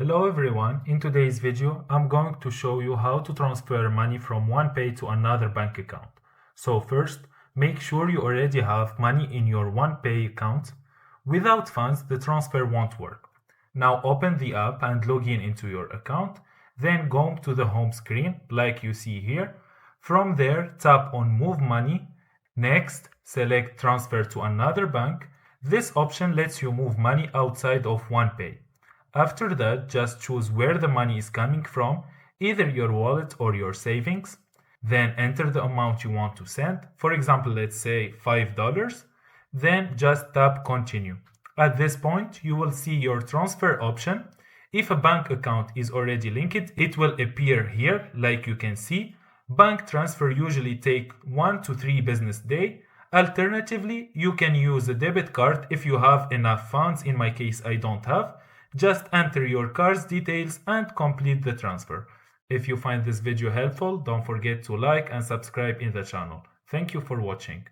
Hello everyone, in today's video I'm going to show you how to transfer money from Onepay to another bank account. So first, make sure you already have money in your Onepay account. Without funds, the transfer won't work. Now open the app and log in into your account, then go to the home screen like you see here. From there, tap on Move Money. Next, select Transfer to another bank. This option lets you move money outside of Onepay. After that, just choose where the money is coming from, either your wallet or your savings. Then enter the amount you want to send. For example, let's say $5. Then just tap Continue. At this point, you will see your transfer option. If a bank account is already linked, it will appear here like you can see. Bank transfer usually take 1 to 3 business days. Alternatively, you can use a debit card if you have enough funds. In my case, I don't have. Just enter your card's details and complete the transfer. If you find this video helpful, don't forget to like and subscribe in the channel. Thank you for watching.